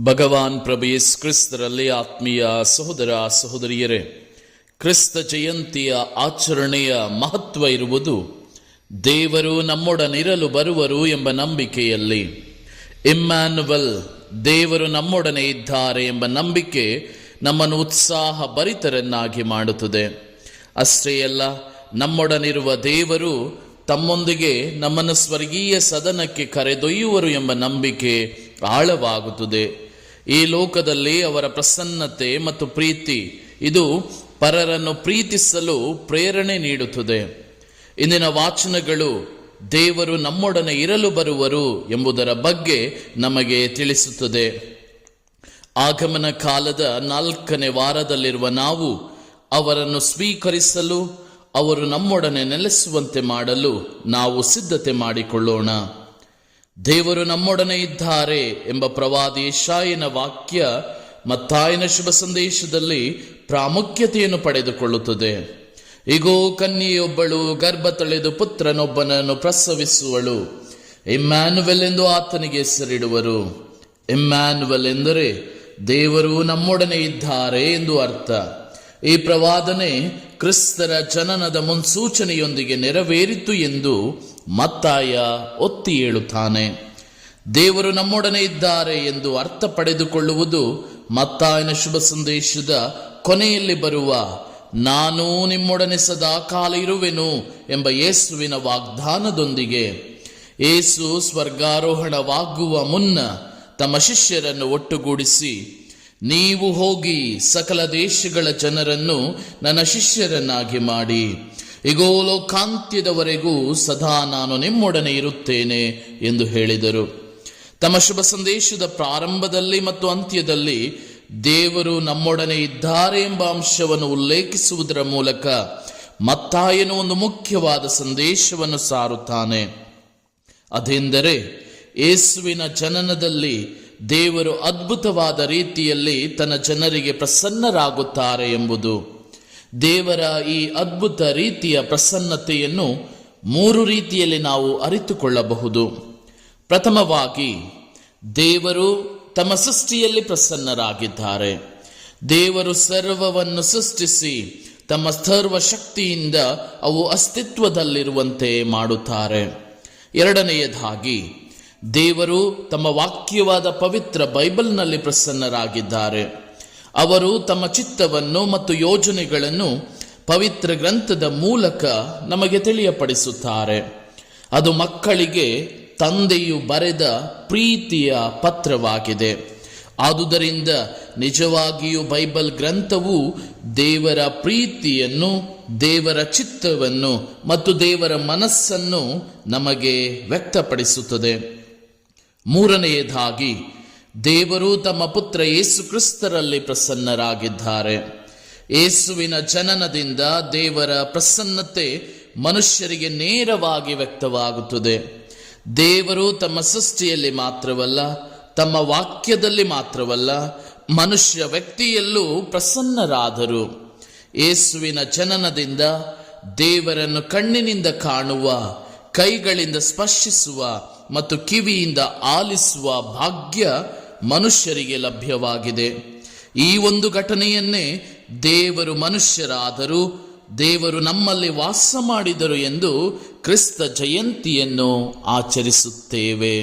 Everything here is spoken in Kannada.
ಭಗವಾನ್ ಪ್ರಭು ಯೇಸು ಕ್ರಿಸ್ತರಲ್ಲಿ ಆತ್ಮೀಯ ಸಹೋದರ ಸಹೋದರಿಯರೇ, ಕ್ರಿಸ್ತ ಜಯಂತಿಯ ಆಚರಣೆಯ ಮಹತ್ವ ಇರುವುದು ದೇವರು ನಮ್ಮೊಡನಿರಲು ಬರುವರು ಎಂಬ ನಂಬಿಕೆಯಲ್ಲಿ. ಇಮ್ಯಾನುವಲ್, ದೇವರು ನಮ್ಮೊಡನೆ ಇದ್ದಾರೆ ಎಂಬ ನಂಬಿಕೆ ನಮ್ಮನ್ನು ಉತ್ಸಾಹ ಭರಿತರನ್ನಾಗಿ ಮಾಡುತ್ತದೆ. ಅಷ್ಟೇ ಅಲ್ಲ, ನಮ್ಮೊಡನಿರುವ ದೇವರು ತಮ್ಮೊಂದಿಗೆ ನಮ್ಮನ್ನು ಸ್ವರ್ಗೀಯ ಸದನಕ್ಕೆ ಕರೆದೊಯ್ಯುವರು ಎಂಬ ನಂಬಿಕೆ ಆಳವಾಗುತ್ತದೆ. ಈ ಲೋಕದಲ್ಲಿ ಅವರ ಪ್ರಸನ್ನತೆ ಮತ್ತು ಪ್ರೀತಿ ಇದು ಪರರನ್ನು ಪ್ರೀತಿಸಲು ಪ್ರೇರಣೆ ನೀಡುತ್ತದೆ. ಇಂದಿನ ವಾಚನಗಳು ದೇವರು ನಮ್ಮೊಡನೆ ಇರಲು ಬರುವರು ಎಂಬುದರ ಬಗ್ಗೆ ನಮಗೆ ತಿಳಿಸುತ್ತದೆ. ಆಗಮನ ಕಾಲದ 4ನೇ ವಾರದಲ್ಲಿರುವ ನಾವು ಅವರನ್ನು ಸ್ವೀಕರಿಸಲು, ಅವರು ನಮ್ಮೊಡನೆ ನೆಲೆಸುವಂತೆ ಮಾಡಲು ನಾವು ಸಿದ್ಧತೆ ಮಾಡಿಕೊಳ್ಳೋಣ. ದೇವರು ನಮ್ಮೊಡನೆ ಇದ್ದಾರೆ ಎಂಬ ಪ್ರವಾದಿ ಯೆಶಾಯನ ವಾಕ್ಯ ಮತ್ತಾಯನ ಶುಭ ಸಂದೇಶದಲ್ಲಿ ಪ್ರಾಮುಖ್ಯತೆಯನ್ನು ಪಡೆದುಕೊಳ್ಳುತ್ತದೆ. ಇಗೋ, ಕನ್ಯೆಯೊಬ್ಬಳು ಗರ್ಭ ತಳೆದು ಪುತ್ರನೊಬ್ಬನನ್ನು ಪ್ರಸವಿಸುವಳು, ಇಮ್ಯಾನುವೆಲ್ ಎಂದು ಆತನಿಗೆ ಹೆಸರಿಡುವರು. ಇಮ್ಯಾನುವೆಲ್ ಎಂದರೆ ದೇವರು ನಮ್ಮೊಡನೆ ಇದ್ದಾರೆ ಎಂದು ಅರ್ಥ. ಈ ಪ್ರವಾದನೆ ಕ್ರಿಸ್ತರ ಜನನದ ಮುನ್ಸೂಚನೆಯೊಂದಿಗೆ ನೆರವೇರಿತು ಎಂದು ಮತ್ತಾಯ ಒತ್ತಿ ಹೇಳುತ್ತಾನೆ. ದೇವರು ನಮ್ಮೊಡನೆ ಇದ್ದಾರೆ ಎಂದು ಅರ್ಥ ಪಡೆದುಕೊಳ್ಳುವುದು ಮತ್ತಾಯನ ಶುಭ ಸಂದೇಶದ ಕೊನೆಯಲ್ಲಿ ಬರುವ ನಾನು ನಿಮ್ಮೊಡನೆ ಸದಾ ಕಾಲ ಇರುವೆನು ಎಂಬ ಯೇಸುವಿನ ವಾಗ್ದಾನದೊಂದಿಗೆ. ಯೇಸು ಸ್ವರ್ಗಾರೋಹಣವಾಗುವ ಮುನ್ನ ತಮ್ಮ ಶಿಷ್ಯರನ್ನು ಒಟ್ಟುಗೂಡಿಸಿ, ನೀವು ಹೋಗಿ ಸಕಲ ದೇಶಗಳ ಜನರನ್ನು ನನ್ನ ಶಿಷ್ಯರನ್ನಾಗಿ ಮಾಡಿ, ಇಗೋ ಲೋಕಾಂತ್ಯದವರೆಗೂ ಸದಾ ನಾನು ನಿಮ್ಮೊಡನೆ ಇರುತ್ತೇನೆ ಎಂದು ಹೇಳಿದರು. ತಮ್ಮ ಶುಭ ಸಂದೇಶದ ಪ್ರಾರಂಭದಲ್ಲಿ ಮತ್ತು ಅಂತ್ಯದಲ್ಲಿ ದೇವರು ನಮ್ಮೊಡನೆ ಇದ್ದಾರೆ ಎಂಬ ಅಂಶವನ್ನು ಉಲ್ಲೇಖಿಸುವುದರ ಮೂಲಕ ಮತ್ತಾಯನು ಒಂದು ಮುಖ್ಯವಾದ ಸಂದೇಶವನ್ನು ಸಾರುತ್ತಾನೆ. ಅದೆಂದರೆ, ಯೇಸುವಿನ ಜನನದಲ್ಲಿ ದೇವರು ಅದ್ಭುತವಾದ ರೀತಿಯಲ್ಲಿ ತನ್ನ ಜನರಿಗೆ ಪ್ರಸನ್ನರಾಗುತ್ತಾರೆ ಎಂಬುದು. ದೇವರ ಈ ಅದ್ಭುತ ರೀತಿಯ ಪ್ರಸನ್ನತೆಯನ್ನು 3 ರೀತಿಯಲ್ಲಿ ನಾವು ಅರಿತುಕೊಳ್ಳಬಹುದು. ಪ್ರಥಮವಾಗಿ, ದೇವರು ತಮ್ಮ ಸೃಷ್ಟಿಯಲ್ಲಿ ಪ್ರಸನ್ನರಾಗಿದ್ದಾರೆ. ದೇವರು ಸರ್ವವನ್ನು ಸೃಷ್ಟಿಸಿ ತಮ್ಮ ಸರ್ವ ಶಕ್ತಿಯಿಂದ ಅವು ಅಸ್ತಿತ್ವದಲ್ಲಿರುವಂತೆ ಮಾಡುತ್ತಾರೆ. ಎರಡನೆಯದಾಗಿ, ದೇವರು ತಮ್ಮ ವಾಕ್ಯವಾದ ಪವಿತ್ರ ಬೈಬಲ್ನಲ್ಲಿ ಪ್ರಸನ್ನರಾಗಿದ್ದಾರೆ. ಅವರು ತಮ್ಮ ಚಿತ್ತವನ್ನು ಮತ್ತು ಯೋಜನೆಗಳನ್ನು ಪವಿತ್ರ ಗ್ರಂಥದ ಮೂಲಕ ನಮಗೆ ತಿಳಿಯಪಡಿಸುತ್ತಾರೆ. ಅದು ಮಕ್ಕಳಿಗೆ ತಂದೆಯು ಬರೆದ ಪ್ರೀತಿಯ ಪತ್ರವಾಗಿದೆ. ಆದುದರಿಂದ ನಿಜವಾಗಿಯೂ ಬೈಬಲ್ ಗ್ರಂಥವು ದೇವರ ಪ್ರೀತಿಯನ್ನು, ದೇವರ ಚಿತ್ತವನ್ನು ಮತ್ತು ದೇವರ ಮನಸ್ಸನ್ನು ನಮಗೆ ವ್ಯಕ್ತಪಡಿಸುತ್ತದೆ. ಮೂರನೆಯದಾಗಿ, ದೇವರು ತಮ್ಮ ಪುತ್ರ ಯೇಸು ಕ್ರಿಸ್ತರಲ್ಲಿ ಪ್ರಸನ್ನರಾಗಿದ್ದಾರೆ. ಯೇಸುವಿನ ಜನನದಿಂದ ದೇವರ ಪ್ರಸನ್ನತೆ ಮನುಷ್ಯರಿಗೆ ನೇರವಾಗಿ ವ್ಯಕ್ತವಾಗುತ್ತದೆ. ದೇವರು ತಮ್ಮ ಸೃಷ್ಟಿಯಲ್ಲಿ ಮಾತ್ರವಲ್ಲ, ತಮ್ಮ ವಾಕ್ಯದಲ್ಲಿ ಮಾತ್ರವಲ್ಲ, ಮನುಷ್ಯ ವ್ಯಕ್ತಿಯಲ್ಲೂ ಪ್ರಸನ್ನರಾದರು. ಯೇಸುವಿನ ಜನನದಿಂದ ದೇವರನ್ನು ಕಣ್ಣಿನಿಂದ ಕಾಣುವ, ಕೈಗಳಿಂದ ಸ್ಪರ್ಶಿಸುವ ಮತ್ತು ಕಿವಿಯಿಂದ ಆಲಿಸುವ ಭಾಗ್ಯ ಮನುಷ್ಯರಿಗೆ ಲಭ್ಯವಾಗಿದೆ. ಈ ಒಂದು ಘಟನೆಯನ್ನೇ ದೇವರು ಮನುಷ್ಯರಾದರೂ ದೇವರು ನಮ್ಮಲ್ಲಿ ವಾಸ ಮಾಡಿದರು ಎಂದು ಕ್ರಿಸ್ತ ಜಯಂತಿಯನ್ನು ಆಚರಿಸುತ್ತೇವೆ.